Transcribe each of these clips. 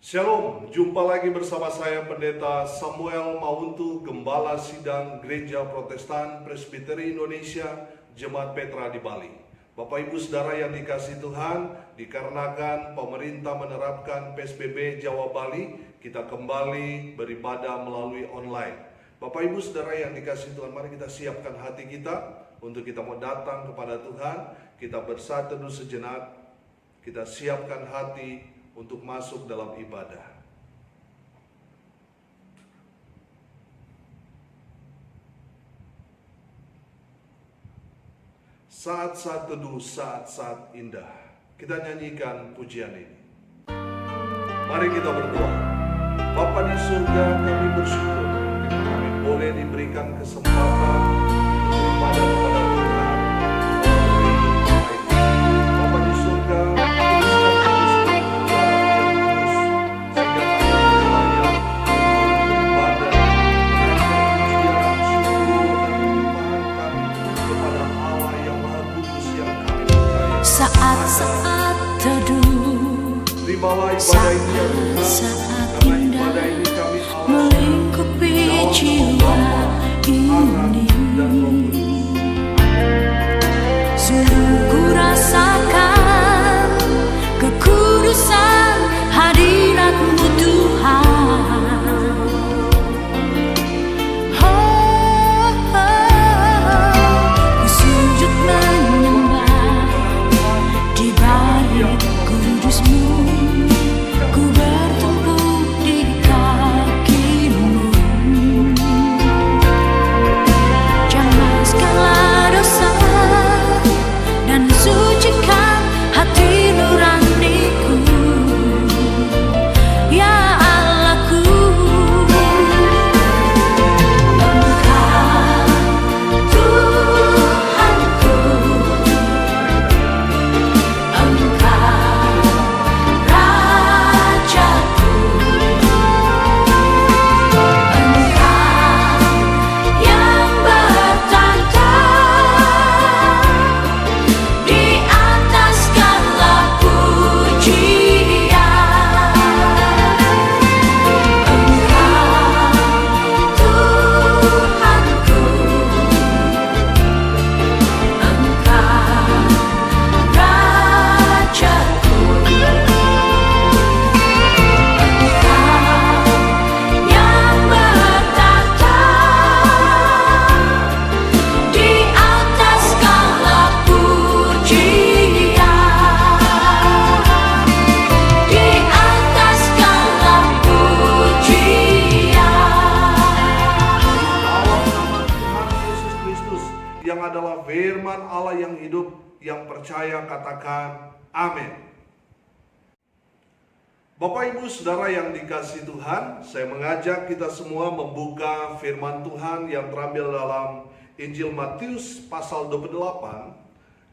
Shalom, jumpa lagi bersama saya Pendeta Samuel Mauntu, Gembala Sidang Gereja Protestan Presbiteri Indonesia, Jemaat Petra di Bali. Bapak Ibu Saudara yang dikasihi Tuhan, dikarenakan pemerintah menerapkan PSBB Jawa Bali, kita kembali beribadah melalui online. Bapak Ibu Saudara yang dikasihi Tuhan, mari kita siapkan hati kita untuk kita mau datang kepada Tuhan. Kita bersatu dulu sejenak, kita siapkan hati untuk masuk dalam ibadah. Saat-saat teduh, saat-saat indah, kita nyanyikan pujian ini. Mari kita berdoa. Bapa di surga, kami bersyukur kami boleh diberikan kesempatan beribadah kepada Tuhan. Bapa di surga, saat-saat teduh, saat-saat indah melingkupi jiwa ini. Sungguh ku rasakan kekudusan hadirat-Mu Tuhan. Ku sujud menyembah di balik kudus-Mu, ku bertumbuh di kaki-Mu. Jamaskanlah dosa dan sucikan hati nuraniku, ya Allahku. Engkau Tuhanku, Engkau Rajaku, Engkau yang bertahta di atas segala pujian. Engkau Tuhanku, Engkau Rajaku, Engkau yang bertahta di atas segala pujian, di atas segala pujian. Tuhan Yesus Kristus yang adalah firman Allah yang hidup, yang percaya katakan amin. Bapak Ibu Saudara yang dikasihi Tuhan, saya mengajak kita semua membuka firman Tuhan yang terambil dalam Injil Matius pasal 28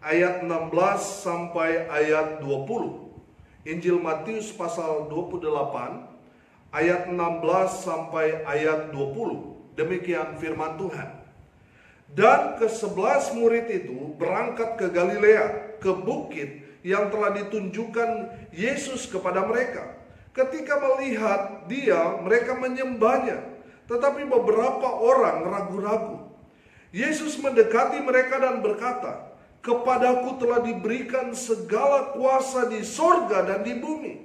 ayat 16 sampai ayat 20. Injil Matius pasal 28 ayat 16 sampai ayat 20. Demikian firman Tuhan. Dan ke-11 murid itu berangkat ke Galilea, ke bukit yang telah ditunjukkan Yesus kepada mereka. Ketika melihat dia, mereka menyembahnya, tetapi beberapa orang ragu-ragu. Yesus mendekati mereka dan berkata, "Kepadaku telah diberikan segala kuasa di sorga dan di bumi.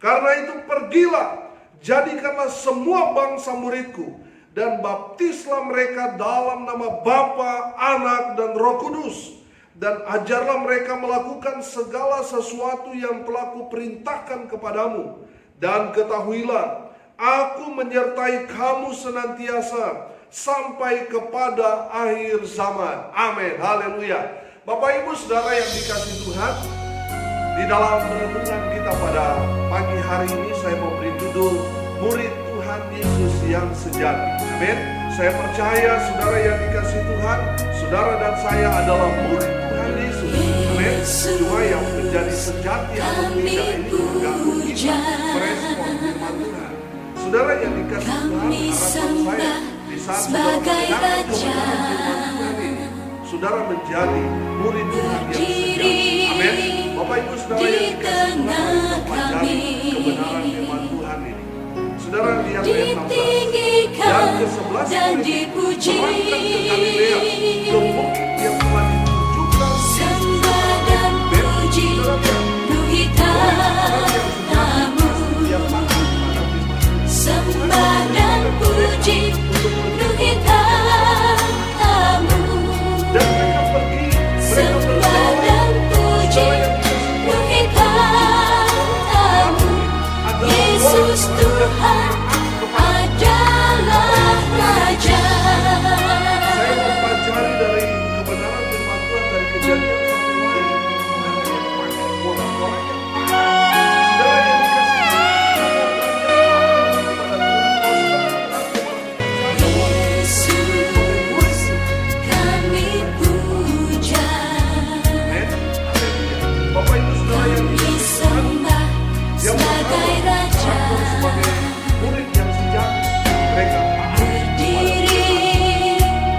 Karena itu pergilah, jadikanlah semua bangsa muridku, dan baptislah mereka dalam nama Bapa, Anak, dan Roh Kudus. Dan ajarlah mereka melakukan segala sesuatu yang telah kuperintahkan kepadamu. Dan ketahuilah, aku menyertai kamu senantiasa sampai kepada akhir zaman." Amin. Haleluya. Bapak Ibu Saudara yang dikasihi Tuhan, di dalam renungan kita pada pagi hari ini saya mau beri judul Murid Tuhan Yesus yang sejati. Amin. Saya percaya saudara yang dikasihi Tuhan, saudara dan saya adalah murid Tuhan Yesus. Amin. Cuma yang menjadi sejati atau tidak ini tergantung kita merespon firman Tuhan. Saudara yang dikasihi Tuhan, harapan saya di saat saudara mendengarkan kebenaran firman Tuhan ini, saudara menjadi murid Tuhan yang sejati. Amin. Bapak Ibu Saudara yang dikasihi Tuhan, mari kita pelajari kebenaran firman Tuhan ke-11 dan murid dipuji. berangkat ke Galilea, ke bukit yang telah ditunjukkan Sembah dan puji penuhi tanahmu. yang taat pada firman. Sembah dan puji penuhi tanahmu. Dan mereka pergi, mereka Sembah berdoa, dan puji penuhi tanahmu. Yesus Tuhan adalah Raja. saya mempelajari dari kebenaran firman Tuhan dari Kejadian sampai Wahyu. Ada yang pakai pola-polanya. Saudara yang dikasihi Yesus kami puja, Bapak Ibu Saudara yang kami sembah sebagai Raja. sebagai murid yang sejati, mereka taat. Berdiri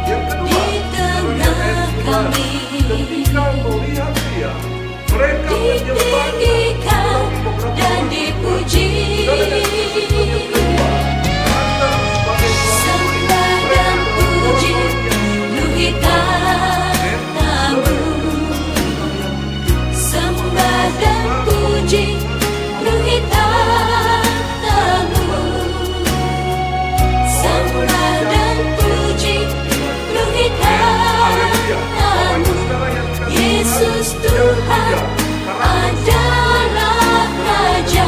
Yang kedua, di tengah kami, ketika melihat dia, mereka menyembah ditinggikan dan dipuji. Sembah dan puji penuhi tanahmu. Sembah dan puji penuhi tanahmu. Sembah dan puji penuhi tanahmu. Yesus Tuhan adalah Raja.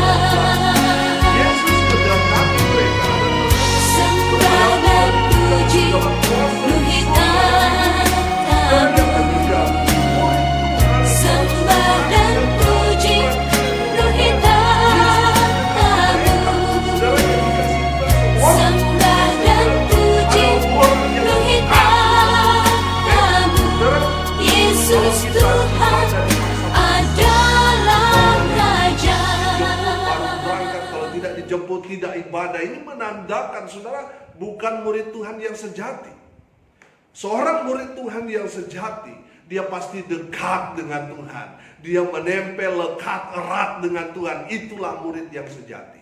Yesus mendekati mereka Sembah dan puji penuhi tanahmu. Sembah dan puji penuhi tanahmu. Sembah dan puji penuhi tanahmu. Yesus Tuhan adalah Raja. baru berangkat kalau tidak dijemput, tidak ibadah. Ini menandakan saudara bukan murid Tuhan yang sejati. Seorang murid Tuhan yang sejati, dia pasti dekat dengan Tuhan. Dia menempel lekat erat dengan Tuhan. Itulah murid yang sejati.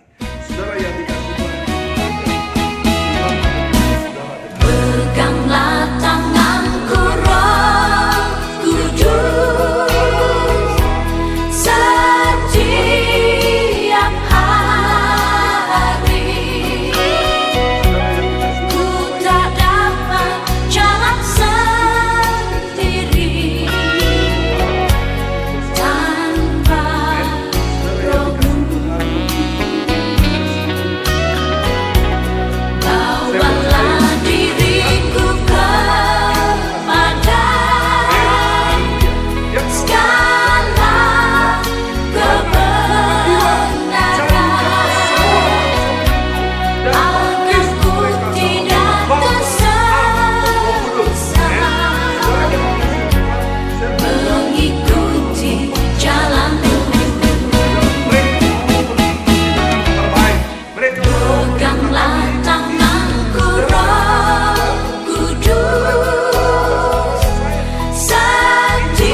Saudara yang dikasihi Tuhan, saudara dekat. Peganglah tanganku Roh Kudus, setiap hari ku tak dapat jalan sendiri tanpa Roh-Mu. Bawalah diriku kepada segala kebenaran, agar ku tidak tersesat, mengikuti jalan-Mu. Peganglah tanganku Roh Kudus, setiap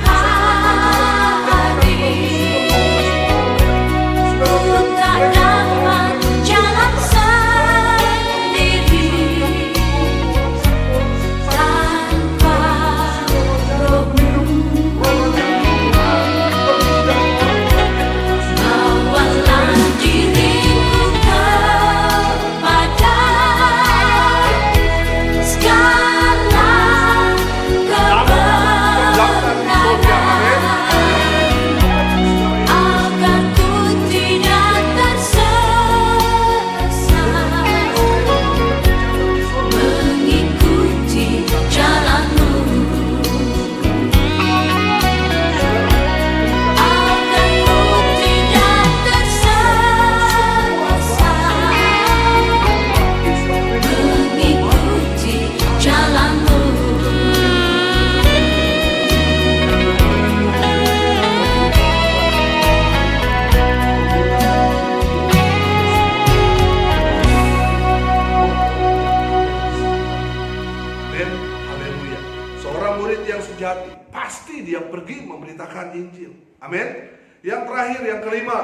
hari ku tak dapat jalan sendiri tanpa Roh-Mu. Bawalah diriku kepada segala kebenaran, agar ku tidak tersesat, mengikuti jalan-Mu. Agar ku tidak tersesat, mengikuti jalan-Mu. Amin. Haleluya. Seorang murid yang sejati pasti dia pergi memberitakan Injil. Amin. Yang terakhir, yang kelima,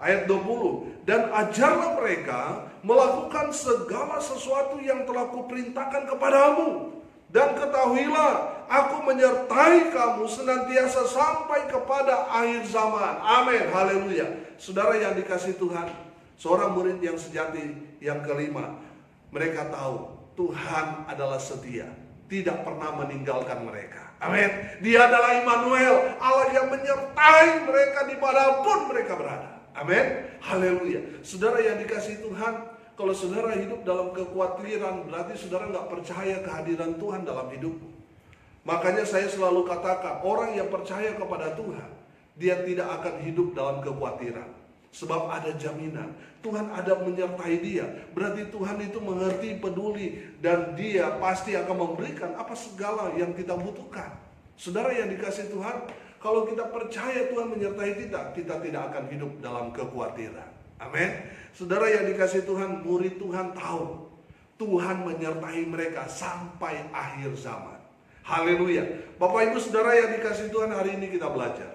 ayat 20. Dan ajarlah mereka melakukan segala sesuatu yang telah kuperintahkan kepadamu. Dan ketahuilah, aku menyertai kamu senantiasa sampai kepada akhir zaman. Amin, haleluya. Saudara yang dikasihi Tuhan, seorang murid yang sejati yang kelima, mereka tahu Tuhan adalah setia, tidak pernah meninggalkan mereka. Amin. Dia adalah Immanuel, Allah yang menyertai mereka dimanapun mereka berada. Amin, haleluya. Saudara yang dikasihi Tuhan, kalau saudara hidup dalam kekhawatiran, berarti saudara nggak percaya kehadiran Tuhan dalam hidupmu. Makanya saya selalu katakan, orang yang percaya kepada Tuhan, dia tidak akan hidup dalam kekhawatiran. Sebab ada jaminan, Tuhan ada menyertai dia. Berarti Tuhan itu mengerti, peduli, dan dia pasti akan memberikan apa segala yang kita butuhkan. Saudara yang dikasihi Tuhan, kalau kita percaya Tuhan menyertai kita, kita tidak akan hidup dalam kekhawatiran. Amin. Saudara yang dikasihi Tuhan, murid Tuhan tahu Tuhan menyertai mereka sampai akhir zaman. Haleluya. Bapak Ibu Saudara yang dikasihi Tuhan, hari ini kita belajar.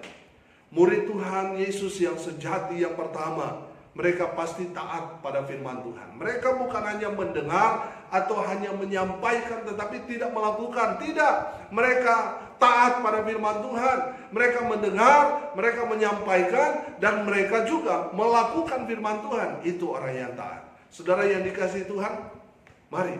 Murid Tuhan Yesus yang sejati yang pertama, mereka pasti taat pada firman Tuhan. Mereka bukan hanya mendengar atau hanya menyampaikan tetapi tidak melakukan. Tidak, mereka taat pada firman Tuhan. Mereka mendengar, mereka menyampaikan, dan mereka juga melakukan firman Tuhan. Itu orang yang taat. Saudara yang dikasihi Tuhan, mari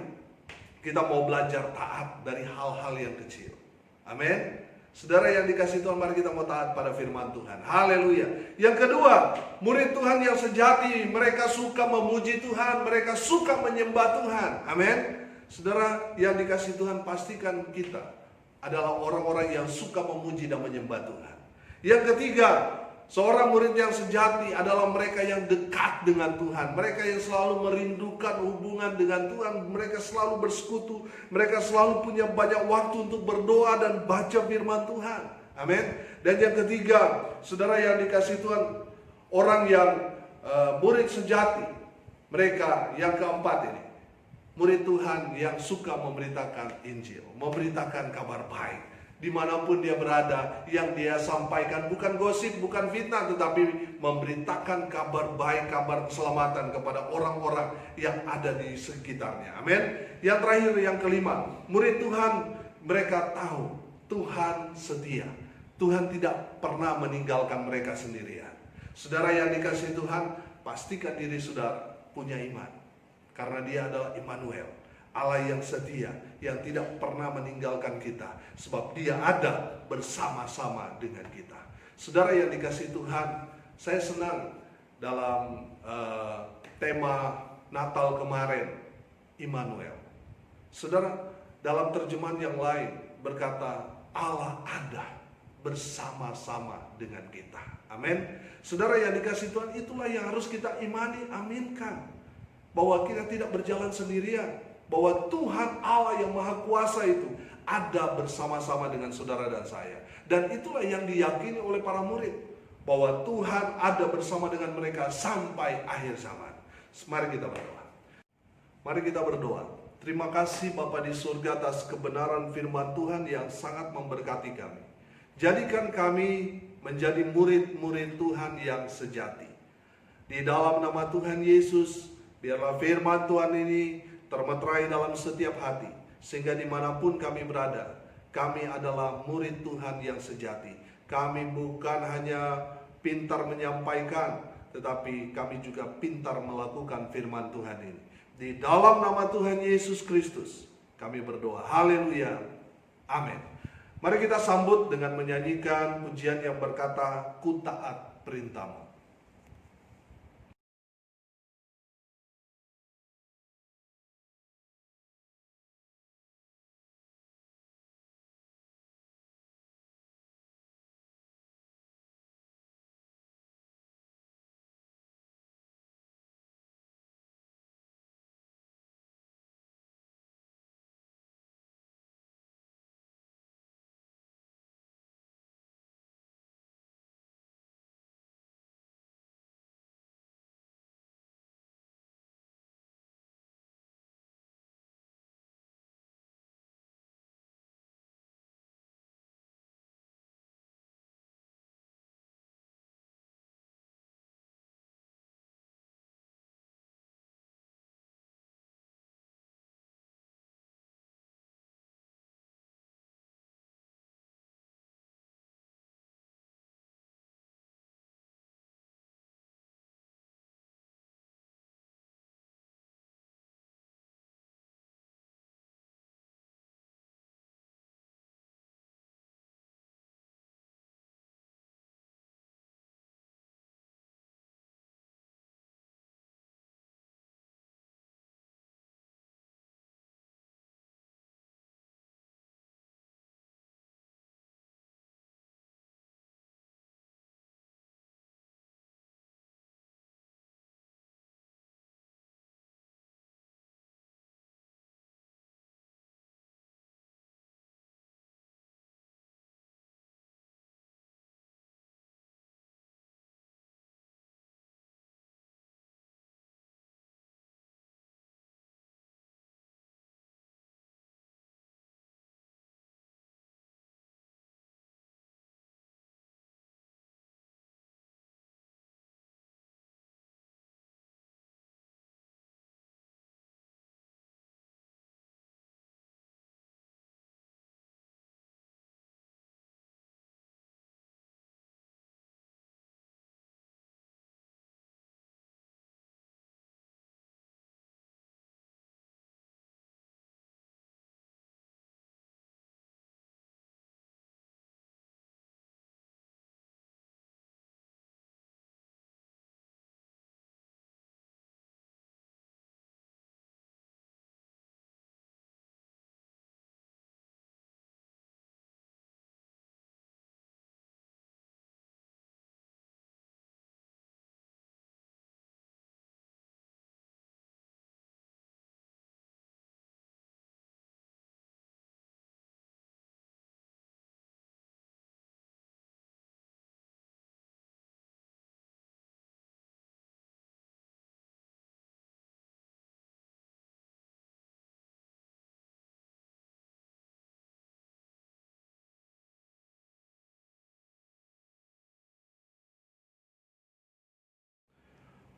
kita mau belajar taat dari hal-hal yang kecil. Amin. Saudara yang dikasihi Tuhan, mari kita mau taat pada firman Tuhan. Haleluya. Yang kedua, murid Tuhan yang sejati, mereka suka memuji Tuhan, mereka suka menyembah Tuhan. Amin. Saudara yang dikasihi Tuhan, pastikan kita adalah orang-orang yang suka memuji dan menyembah Tuhan. Yang ketiga, seorang murid yang sejati adalah mereka yang dekat dengan Tuhan. Mereka yang selalu merindukan hubungan dengan Tuhan. Mereka selalu bersekutu. Mereka selalu punya banyak waktu untuk berdoa dan baca firman Tuhan. Amin. Dan yang ketiga, saudara yang dikasihi Tuhan, orang yang murid sejati. Mereka yang keempat ini, murid Tuhan yang suka memberitakan Injil, memberitakan kabar baik. Dimanapun dia berada, yang dia sampaikan bukan gosip, bukan fitnah, tetapi memberitakan kabar baik, kabar keselamatan kepada orang-orang yang ada di sekitarnya. Amin. Yang terakhir, yang kelima, murid Tuhan, mereka tahu Tuhan setia. Tuhan tidak pernah meninggalkan mereka sendirian. Saudara yang dikasihi Tuhan, pastikan diri saudara punya iman, karena dia adalah Immanuel, Allah yang setia, yang tidak pernah meninggalkan kita, sebab dia ada bersama-sama dengan kita. Saudara yang dikasihi Tuhan, saya senang dalam tema Natal kemarin, Immanuel. Saudara, dalam terjemahan yang lain berkata, Allah ada bersama-sama dengan kita. Amin. Saudara yang dikasihi Tuhan, itulah yang harus kita imani, aminkan. Bahwa kita tidak berjalan sendirian. Bahwa Tuhan Allah yang Maha Kuasa itu ada bersama-sama dengan saudara dan saya. Dan itulah yang diyakini oleh para murid, bahwa Tuhan ada bersama dengan mereka sampai akhir zaman. Mari kita berdoa. Mari kita berdoa. Terima kasih Bapa di surga atas kebenaran firman Tuhan yang sangat memberkati kami. Jadikan kami menjadi murid-murid Tuhan yang sejati. Di dalam nama Tuhan Yesus, biarlah firman Tuhan ini termeterai dalam setiap hati, sehingga dimanapun kami berada, kami adalah murid Tuhan yang sejati. Kami bukan hanya pintar menyampaikan, tetapi kami juga pintar melakukan firman Tuhan ini. Di dalam nama Tuhan Yesus Kristus kami berdoa. Haleluya. Amin. Mari kita sambut dengan menyanyikan pujian yang berkata, Ku taat perintahmu.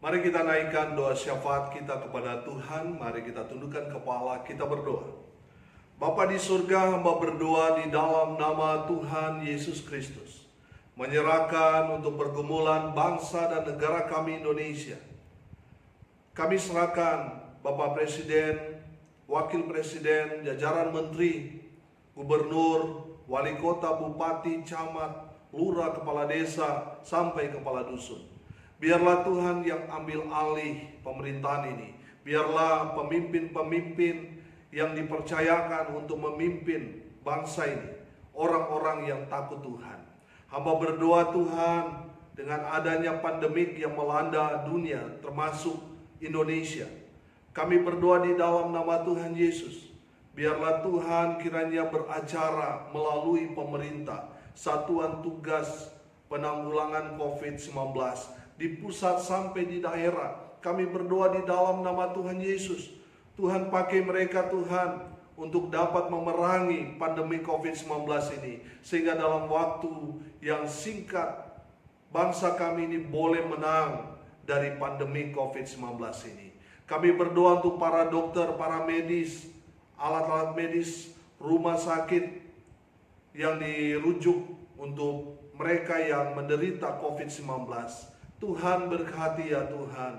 Mari kita naikkan doa syafaat kita kepada Tuhan. Mari kita tundukkan kepala, kita berdoa. Bapa di surga, hamba berdoa di dalam nama Tuhan Yesus Kristus, menyerahkan untuk pergumulan bangsa dan negara kami Indonesia. Kami serahkan Bapak Presiden, Wakil Presiden, jajaran Menteri, Gubernur, Wali Kota, Bupati, Camat, Lurah, Kepala Desa, sampai Kepala Dusun. Biarlah Tuhan yang ambil alih pemerintahan ini. Biarlah pemimpin-pemimpin yang dipercayakan untuk memimpin bangsa ini, orang-orang yang takut Tuhan. Hamba berdoa Tuhan, dengan adanya pandemik yang melanda dunia, termasuk Indonesia, kami berdoa di dalam nama Tuhan Yesus. Biarlah Tuhan kiranya beracara melalui pemerintah, Satuan Tugas Penanggulangan COVID-19, di pusat sampai di daerah. Kami berdoa di dalam nama Tuhan Yesus. Tuhan pakai mereka Tuhan untuk dapat memerangi pandemi COVID-19 ini. Sehingga dalam waktu yang singkat bangsa kami ini boleh menang dari pandemi COVID-19 ini. Kami berdoa untuk para dokter, para medis, alat-alat medis, rumah sakit yang dirujuk untuk mereka yang menderita COVID-19. Tuhan berkati ya Tuhan.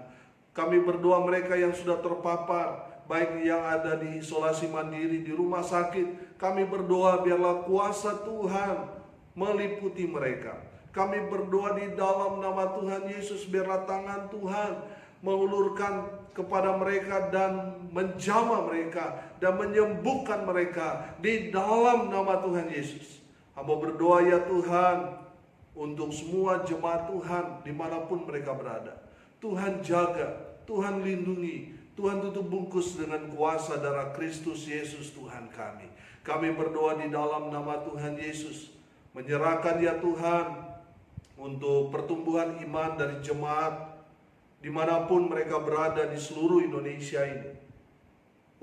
Kami berdoa mereka yang sudah terpapar, baik yang ada di isolasi mandiri, di rumah sakit. Kami berdoa biarlah kuasa Tuhan meliputi mereka. Kami berdoa di dalam nama Tuhan Yesus, biarlah tangan Tuhan mengulurkan kepada mereka dan menjamah mereka dan menyembuhkan mereka di dalam nama Tuhan Yesus. Hamba berdoa ya Tuhan, untuk semua jemaat Tuhan dimanapun mereka berada. Tuhan jaga, Tuhan lindungi, Tuhan tutup bungkus dengan kuasa darah Kristus Yesus Tuhan kami. Kami berdoa di dalam nama Tuhan Yesus, menyerahkan ya Tuhan untuk pertumbuhan iman dari jemaat dimanapun mereka berada di seluruh Indonesia ini.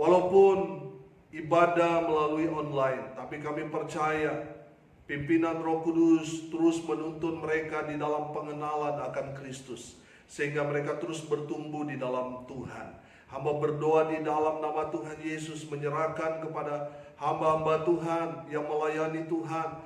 Walaupun ibadah melalui online, tapi kami percaya pimpinan Roh Kudus terus menuntun mereka di dalam pengenalan akan Kristus, sehingga mereka terus bertumbuh di dalam Tuhan. Hamba berdoa di dalam nama Tuhan Yesus, menyerahkan kepada hamba-hamba Tuhan yang melayani Tuhan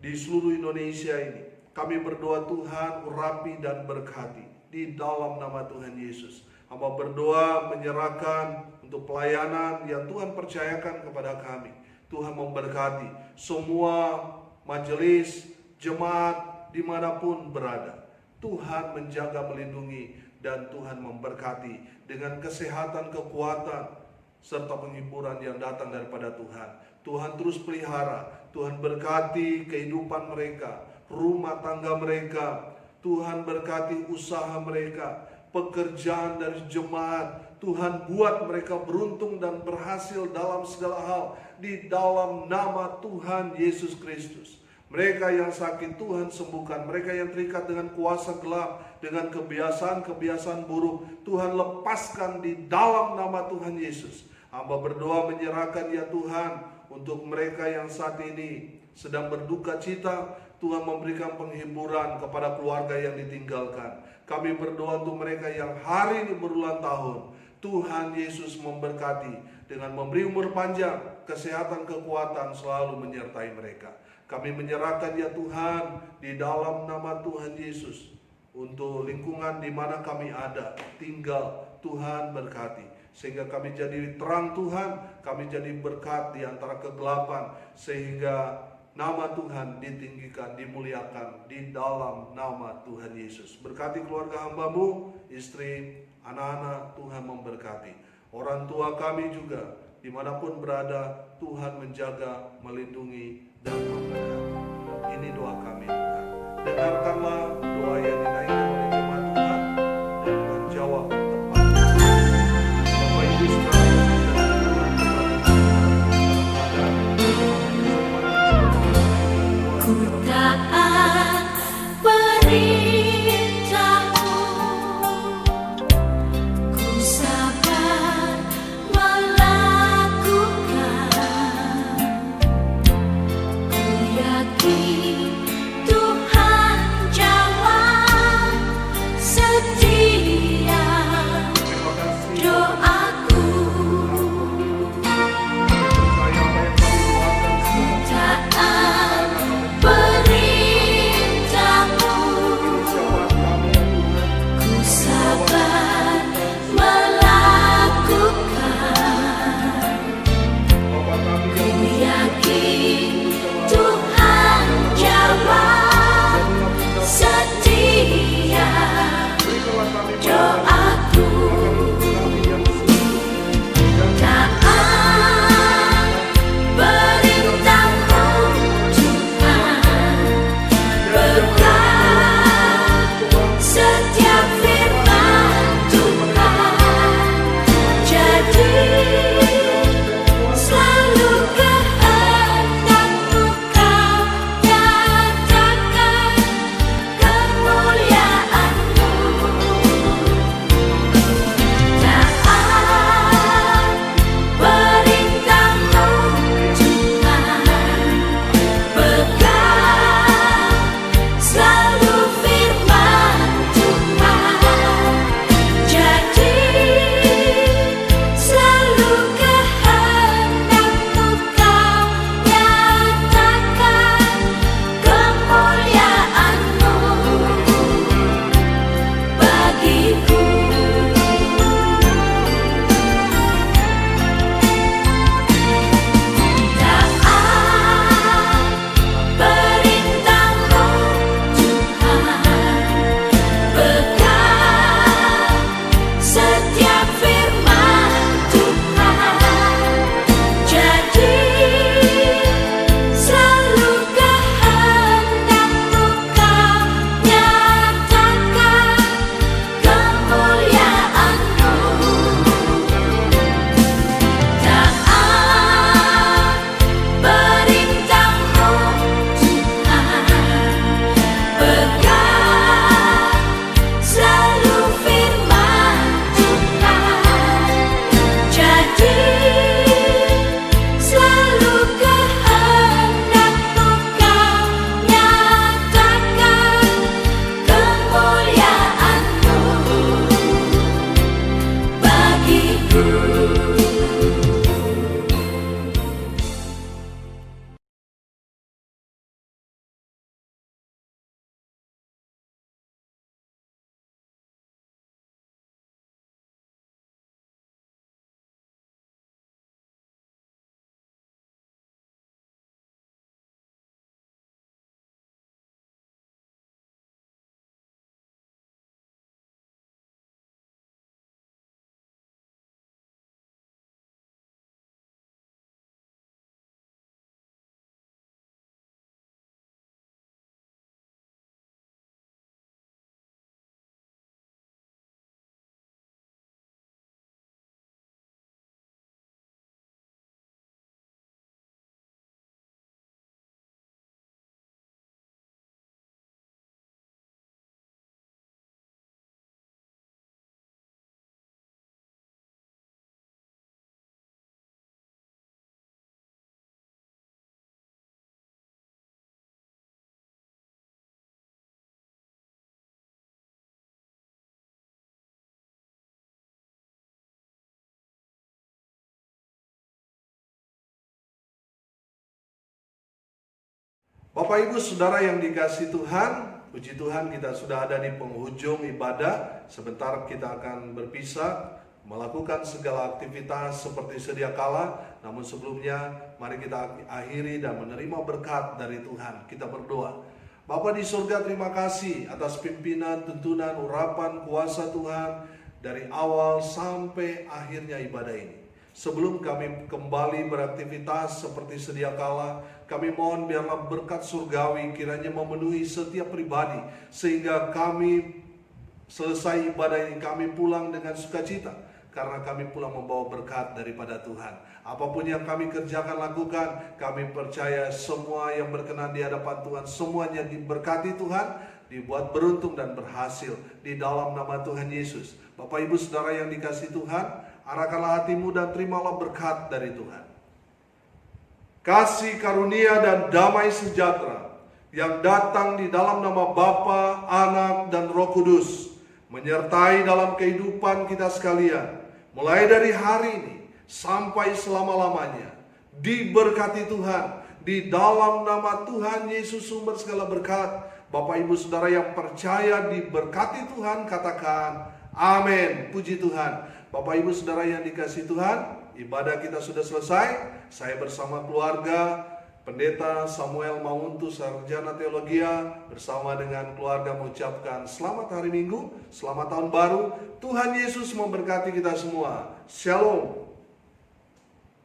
di seluruh Indonesia ini. Kami berdoa Tuhan urapi dan berkati di dalam nama Tuhan Yesus. Hamba berdoa menyerahkan untuk pelayanan yang Tuhan percayakan kepada kami. Tuhan memberkati semua majelis, jemaat dimanapun berada. Tuhan menjaga, melindungi, dan Tuhan memberkati dengan kesehatan, kekuatan, serta penghiburan yang datang daripada Tuhan. Tuhan terus pelihara, Tuhan berkati kehidupan mereka, rumah tangga mereka. Tuhan berkati usaha mereka, pekerjaan dari jemaat. Tuhan buat mereka beruntung dan berhasil dalam segala hal di dalam nama Tuhan Yesus Kristus. Mereka yang sakit Tuhan sembuhkan, mereka yang terikat dengan kuasa gelap, dengan kebiasaan-kebiasaan buruk, Tuhan lepaskan di dalam nama Tuhan Yesus. Hamba berdoa menyerahkan ya Tuhan untuk mereka yang saat ini sedang berduka cita. Tuhan memberikan penghiburan kepada keluarga yang ditinggalkan. Kami berdoa untuk mereka yang hari ini berulang tahun. Tuhan Yesus memberkati dengan memberi umur panjang, kesehatan, kekuatan selalu menyertai mereka. Kami menyerahkan ya Tuhan di dalam nama Tuhan Yesus untuk lingkungan di mana kami ada, tinggal. Tuhan berkati sehingga kami jadi terang Tuhan, kami jadi berkat di antara kegelapan, sehingga nama Tuhan ditinggikan, dimuliakan di dalam nama Tuhan Yesus. Berkati keluarga hamba-Mu, istri, anak-anak, Tuhan memberkati. Orang tua kami juga dimanapun berada, Tuhan menjaga, melindungi, dan memberkati. Ini doa kami Tuhan. Dengarkanlah doa yang dinaikkan oleh jemaat Tuhan dan menjawab tepat. Bapak Ibu sekalian, Ku taat perintah-Mu, ku sabar melakukan, ku yakin Tuhan jawab. doaku taat perintah-Mu Tuhan, pegang setiap firman Tuhan, jadi selalu kehendak-Mu Kau nyatakan kemuliaan-Mu. Taat perintah-Mu Tuhan, pegang selalu firman Tuhan, jadi selalu kehendak-Mu Kau nyatakan kemuliaan-Mu bagiku. Taat perintah-Mu Tuhan, pegang setiap firman Tuhan, jadi selalu kehendak-Mu Kau nyatakan kemuliaan-Mu. Taat perintah-Mu Tuhan, pegang selalu firman Tuhan, jadi selalu kehendak-Mu Kau nyatakan kemuliaan-Mu bagiku. Bapak Ibu Saudara yang dikasihi Tuhan, puji Tuhan kita sudah ada di penghujung ibadah. Sebentar kita akan berpisah melakukan segala aktivitas seperti sedia kala. Namun sebelumnya mari kita akhiri dan menerima berkat dari Tuhan. Kita berdoa. Bapa di surga, terima kasih atas pimpinan, tuntunan, urapan, kuasa Tuhan dari awal sampai akhirnya ibadah ini. Sebelum kami kembali beraktivitas seperti sedia kala, kami mohon biarlah berkat surgawi kiranya memenuhi setiap pribadi, sehingga kami selesai ibadah ini kami pulang dengan sukacita, karena kami pulang membawa berkat daripada Tuhan. Apapun yang kami kerjakan, lakukan, kami percaya semua yang berkenan di hadapan Tuhan, semuanya diberkati Tuhan, dibuat beruntung dan berhasil di dalam nama Tuhan Yesus. Bapak Ibu Saudara yang dikasihi Tuhan, arahkanlah hatimu dan terimalah berkat dari Tuhan. Kasih karunia dan damai sejahtera yang datang di dalam nama Bapa, Anak, dan Roh Kudus menyertai dalam kehidupan kita sekalian, mulai dari hari ini sampai selama-lamanya. Diberkati Tuhan di dalam nama Tuhan Yesus, sumber segala berkat. Bapak Ibu Saudara yang percaya diberkati Tuhan, katakan amin. Puji Tuhan. Bapak Ibu Saudara yang dikasihi Tuhan, ibadah kita sudah selesai. Saya bersama keluarga Pendeta Samuel Mauntu, Sarjana Teologia, bersama dengan keluarga mengucapkan selamat hari Minggu, selamat tahun baru. Tuhan Yesus memberkati kita semua. Shalom.